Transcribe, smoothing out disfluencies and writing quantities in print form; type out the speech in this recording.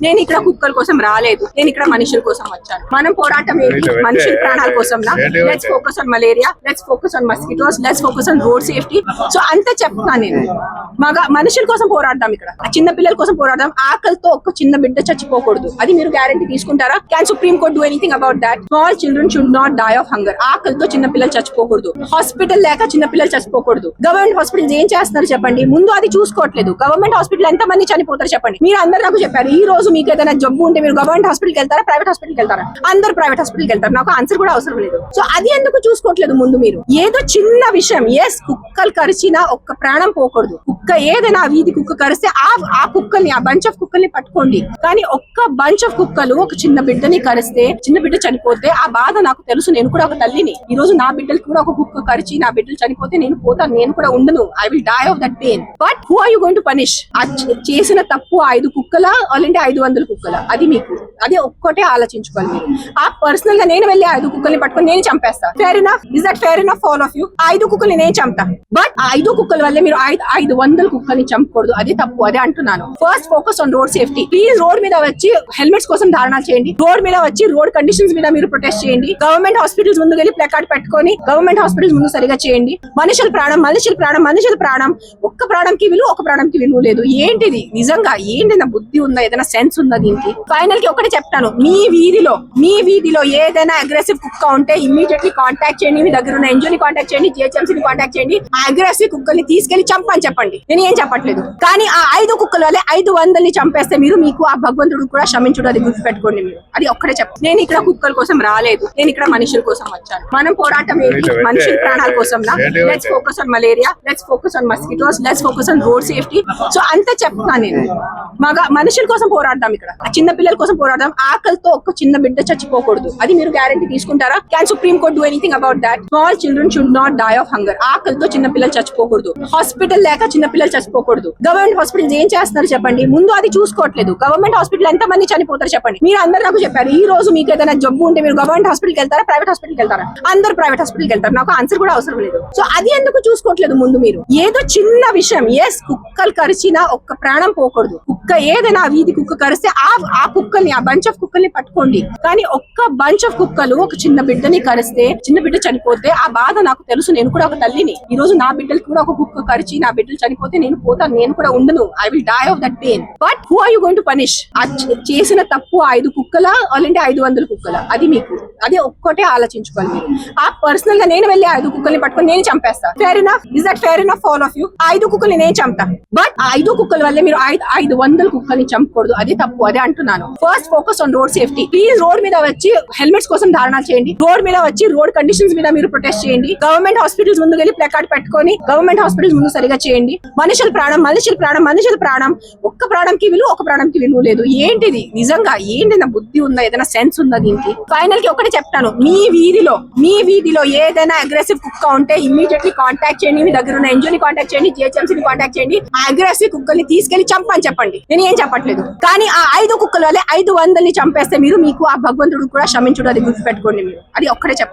నేను ఇక్కడ కుక్కల కోసం రాలేదు, నేను ఇక్కడ మనుషుల కోసం వచ్చాను. మనం పోరాటం ఏంటి? మనుషుల ప్రాణాల కోసం. Let's focus on malaria, let's focus on mosquitoes, let's focus on road safety. So అంత చెప్తాను నేను. మనుషుల కోసం పోరాడదాం, ఇక్కడ చిన్న పిల్లల కోసం పోరాడదాం. ఆకలితో ఒక్క చిన్న బిడ్డ చచ్చిపోకూడదు, అది మీరు గ్యారంటీ తీసుకుంటారా? Can supreme court do anything about that? Small children should not die of hunger. ఆకలితో చిన్న పిల్లలు చచ్చిపోకూడదు, హాస్పిటల్ లేక చిన్న పిల్లలు చచ్చిపోకూడదు. గవర్నమెంట్ హాస్పిటల్స్ ఏం చేస్తున్నారు చెప్పండి? ముందు అది చూసుకోవట్లేదు. గవర్నమెంట్ హాస్పిటల్ ఎంత మంది చనిపోతారు చెప్పండి? మీరు అందరు నాకు చెప్పారు, ఈ రోజు మీకు ఏదైనా జబ్బు ఉంటే మీరు గవర్నమెంట్ హాస్పిటల్కి వెళ్తారా, ప్రైవేట్ హాస్పిటల్కి వెళ్తారా? అందరు ప్రైవేట్ హాస్పిటల్కి వెళ్తారు. నాకు ఆన్సర్ కూడా అవసరం లేదు. సో అది ఎందుకు చూసుకోవట్లేదు ముందు మీరు? ఏదో చిన్న విషయం, ఎస్ కుక్కలు కరిచినా ఒక్క ప్రాణం పోకూడదు. కుక్క ఏదైనా వీధి కుక్క కరిస్తే ఆ కుక్కల్ని, ఆ బంచ్ ఆఫ్ కుక్కల్ని పట్టుకోండి. కానీ ఒక్క బంచ్ ఆఫ్ కుక్కలు ఒక చిన్న బిడ్డని కరిస్తే, చిన్న బిడ్డ చనిపోతే ఆ బాధ నాకు తెలుసు. నేను కూడా ఒక తల్లిని. ఈ రోజు నా బిడ్డలకి కూడా ఒక కుక్క కరిచి నా బిడ్డలు చనిపోతే నేను పోతాను, నేను కూడా ఉండను. I will die of that pain. But who are you going to punish? చేసిన తప్పు 5 కుక్కల అలాంటి 500 కుక్కల? అది మీకు, అదే ఒక్కటే ఆలోచించుకోవాలి మీరు. ఆ పర్సనల్ గా నేను వెళ్ళి 5 కుక్కల్ని పట్టుకొని నేను చంపేస్తా. Fair enough? Is that fair enough all of you? 5 కుక్కల్ని నేను చంపుతా, బట్ 5 కుక్కల వల్లే మీరు 500 కుక్కల్ని చంపకూడదు. అది తప్పు, అదే అంటున్నాను. First focus on road safety. Please road మీద వచ్చి హెల్మెట్స్ కోసం ధారణాలు చేయండి. రోడ్ మీద వచ్చి రోడ్ కండిషన్స్ మీద మీరు ప్రొటెస్ట్ చేయండి. గవర్నమెంట్ హాస్పిటల్స్ ముందుకు వెళ్ళి ప్లకార్డ్ పెట్టుకొని గవర్నమెంట్ హాస్పిటల్స్ ముందు సరిగా చేయండి. మనుషుల ప్రాణం, మనుషుల ప్రాణం, మనుషుల ప్రాణం. ఒక్క ప్రాణంకి విలువ, ఒక ప్రాణంకి విలువ లేదు. ఏంటిది? నిజంగా ఏంటైనా బుద్ధి ఉందా? ఏదైనా సెన్స్ ఉందా దీనికి? ఫైనల్ కి ఒకటి చెప్తాను, మీ వీధిలో ఏదైనా అగ్రెసివ్ కుక్క ఉంటే ఇమ్మీడియట్లీ కాంటాక్ట్ చేయండి. మీ దగ్గర ఉన్న ఎన్జిఓని కాంటాక్ట్ చేయండి, జిహెచ్ఎంసీ ని కాంటాక్ట్ చేయండి. ఆ అగ్రెసివ్ కుక్కల్ని తీసుకెళ్లి చంపని చెప్పండి. నేను ఏం చెప్పట్లేదు. కానీ ఆ 5 కుక్కల వల్లే 500ని చంపేస్తే మీకు ఆ భగవంతుడు కూడా క్షమించుడు. అది గుర్తుపెట్టుకోండి మీరు. అది ఒక్కటే చెప్తాను. నేను ఇక్కడ కుక్కల కోసం రాలేదు, నేను ఇక్కడ మనుషుల కోసం వచ్చాను. మనం పోరాటం ఏంటి? మనుషుల ప్రాణాల కోసం. Let's focus on malaria, let's focus on mosquitoes, let's focus on road safety. So అంత చెప్తాను నేను. మనుషుల కోసం పోరాడదాం, ఇక్కడ చిన్న పిల్లల కోసం పోరాడదాం. ఆకలితో ఒక్క చిన్న బిడ్డ చచ్చిపోకూడదు, అది మీరు గ్యారంటీ తీసుకుంటారా? Can supreme court do anything about that? Small children should not die of hunger. ఆకలితో చిన్న పిల్లలు చచ్చిపోకూడదు, హాస్పిటల్ లేక చిన్న పిల్లలు చచ్చిపోకూడదు. గవర్నమెంట్ హాస్పిటల్స్ ఏం చేస్తున్నారు చెప్పండి? ముందు అది చూసుకోవట్లేదు. గవర్నమెంట్ హాస్పిటల్ ఎంత మంది చనిపోతారు చెప్పండి? మీరు అందరు నాకు చెప్పారు, ఈ రోజు మీకు ఏదైనా జబ్బు ఉంటే మీరు గవర్నమెంట్ హాస్పిటల్కి వెళ్తారా, ప్రైవేట్ హాస్పిటల్కి వెళ్తారా? అందరు ప్రైవేట్ హాస్పిటల్కి వెళ్తారు. నాకు ఆన్సర్ కూడా అవసరం లేదు. సో అది ఎందుకు చూసుకోవట్లేదు ముందు మీరు? ఏదో చిన్న విషయం, ఎస్ కుక్కలు కరిచినా ఒక్క ప్రాణం పోకూడదు. కుక్క ఏదైనా వీధి కుక్క కరిస్తే ఆ కుక్కల్ని, ఆ బంచ్ ఆఫ్ కుక్కల్ని పట్టుకోండి. కానీ ఒక్క బంచ్ ఆఫ్ కుక్కలు ఒక చిన్న బిడ్డని కరిస్తే, చిన్న బిడ్డ చనిపోతే ఆ బాధ నాకు తెలుసు. నేను కూడా ఒక తల్లిని. ఈ రోజు నా బిడ్డలకి కూడా ఒక కుక్క కరిచి నా బిడ్డలు చనిపోతే నేను పోతాను, నేను కూడా ఉండను. I will die of that pain. But who are you going to punish? చేసిన తప్పు 5 కుక్కల అలాంటి 500 కుక్కల? అది మీకు, అదే ఒక్కటే ఆలోచించుకోవాలి మీరు. ఆ పర్సనల్ గా నేను వెళ్ళి 5 కుక్కల్ని పట్టుకొని నేను చంపేస్తా. Fair enough? Is that fair enough all of you? 5 కుక్కల్ని నేను చంపుతా, బట్ 5 కుక్కల వల్లే మీరు 500 కుక్కల్ని చంపకూడదు. అది తప్పు, అదే అంటున్నాను. First focus on road safety. Please road మీద వచ్చి హెల్మెట్స్ కోసం ధారణాలు చేయండి. రోడ్ మీద వచ్చి రోడ్ కండిషన్స్ మీద మీరు ప్రొటెస్ట్ చేయండి. గవర్నమెంట్ హాస్పిటల్స్ ముందుకు వెళ్ళి ప్లకార్డ్ పెట్టుకొని గవర్నమెంట్ హాస్పిటల్స్ ముందు సరిగా చేయండి. మనుషుల ప్రాణం, మనుషుల ప్రాణం, మనుషుల ప్రాణం. ఒక్క ప్రాణంకి విలువ, ఒక ప్రాణంకి విలువ లేదు. ఏంటిది? నిజంగా ఏంటైనా బుద్ధి ఉందా? ఏదైనా సెన్స్ ఉందా దీనికి? ఫైనల్ కి ఒకటి చెప్తాను, మీ వీధిలో ఏదైనా అగ్రెసివ్ కుక్క ఉంటే ఇమ్మీడియట్లీ కాంటాక్ట్ చేయండి. మీ దగ్గర ఉన్న ఎన్జిఓని కాంటాక్ట్ చేయండి, జిహెచ్ఎంసీ ని కాంటాక్ట్ చేయండి. ఆ అగ్రెసివ్ కుక్కల్ని తీసుకెళ్లి చంపని చెప్పండి. నేను ఏం చెప్పట్లేదు. కానీ ఆ 5 కుక్కల వల్లే 500ని చంపేస్తే మీకు ఆ భగవంతుడు కూడా క్షమించుడు. అది గుర్తుపెట్టుకోండి మీరు. అది ఒక్కటే చెప్తాను.